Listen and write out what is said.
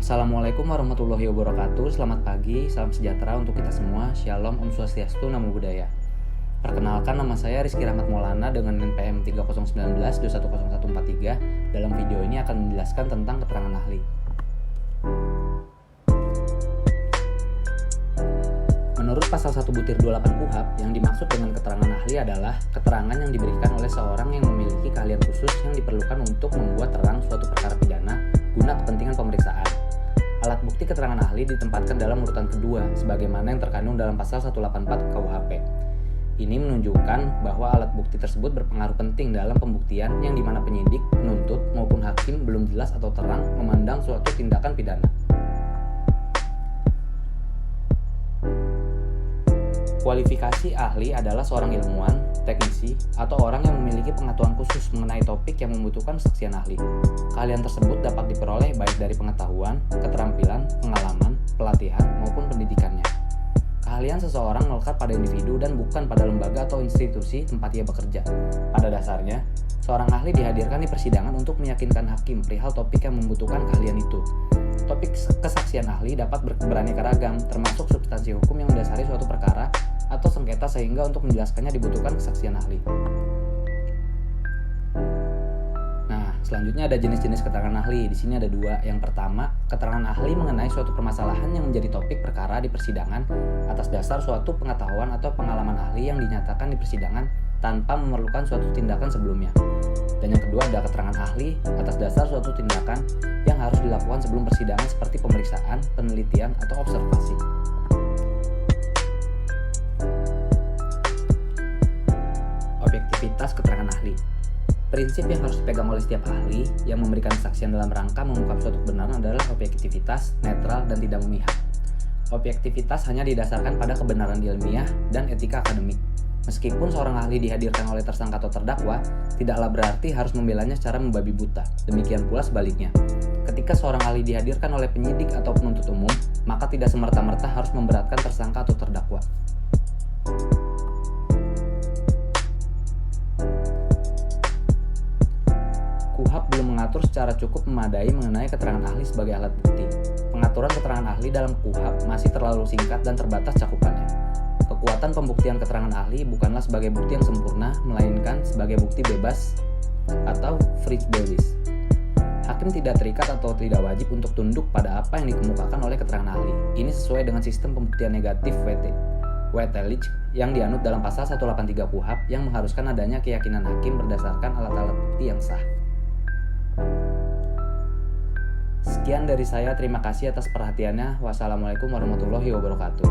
Assalamualaikum warahmatullahi wabarakatuh. Selamat pagi, salam sejahtera untuk kita semua. Shalom, Om Swastiastu, Namo Buddhaya. Perkenalkan, nama saya Rizky Rahmat Maulana dengan NPM 3019210143. Dalam video ini akan menjelaskan tentang keterangan ahli. Menurut pasal 1 butir 28 KUHP, yang dimaksud dengan keterangan ahli adalah keterangan yang diberikan oleh seorang yang memiliki keahlian khusus yang diperlukan untuk membuat terang suatu perkara pidana guna kepentingan pemeriksaan. Alat bukti keterangan ahli ditempatkan dalam urutan kedua, sebagaimana yang terkandung dalam pasal 184 KUHP. Ini menunjukkan bahwa alat bukti tersebut berpengaruh penting dalam pembuktian yang dimana penyidik, penuntut, maupun hakim belum jelas atau terang memandang suatu tindakan pidana. Kualifikasi ahli adalah seorang ilmuwan, teknisi, atau orang yang memiliki pengetahuan khusus mengenai topik yang membutuhkan kesaksian ahli. Keahlian tersebut dapat diperoleh baik dari pengetahuan, keterampilan, pengalaman, pelatihan, maupun pendidikannya. Keahlian seseorang melekat pada individu dan bukan pada lembaga atau institusi tempat ia bekerja. Pada dasarnya, seorang ahli dihadirkan di persidangan untuk meyakinkan hakim perihal topik yang membutuhkan keahlian itu. Topik kesaksian ahli dapat beraneka ragam, termasuk substansi hukum yang mendasari suatu perkara atau sengketa sehingga untuk menjelaskannya dibutuhkan kesaksian ahli. Nah, selanjutnya ada jenis-jenis keterangan ahli. Di sini ada dua. Yang pertama, keterangan ahli mengenai suatu permasalahan yang menjadi topik perkara di persidangan atas dasar suatu pengetahuan atau pengalaman ahli yang dinyatakan di persidangan tanpa memerlukan suatu tindakan sebelumnya. Dan yang kedua ada keterangan ahli atas dasar suatu tindakan yang harus dilakukan sebelum persidangan seperti pemeriksaan, penelitian, atau observasi. Objektivitas keterangan ahli. Prinsip yang harus dipegang oleh setiap ahli yang memberikan kesaksian dalam rangka mengungkap suatu kebenaran adalah objektivitas, netral, dan tidak memihak. Objektivitas hanya didasarkan pada kebenaran ilmiah dan etika akademik. Meskipun seorang ahli dihadirkan oleh tersangka atau terdakwa, tidaklah berarti harus membelanya secara membabi buta. Demikian pula sebaliknya. Ketika seorang ahli dihadirkan oleh penyidik atau penuntut umum, maka tidak semerta-merta harus memberatkan tersangka atau terdakwa. KUHP belum mengatur secara cukup memadai mengenai keterangan ahli sebagai alat bukti. Pengaturan keterangan ahli dalam KUHP masih terlalu singkat dan terbatas cakupannya. Kekuatan pembuktian keterangan ahli bukanlah sebagai bukti yang sempurna, melainkan sebagai bukti bebas atau free basis. Hakim tidak terikat atau tidak wajib untuk tunduk pada apa yang dikemukakan oleh keterangan ahli. Ini sesuai dengan sistem pembuktian negatif Wettelich yang dianut dalam pasal 183 KUHP yang mengharuskan adanya keyakinan hakim berdasarkan alat-alat bukti yang sah. Sekian dari saya, terima kasih atas perhatiannya. Wassalamualaikum warahmatullahi wabarakatuh.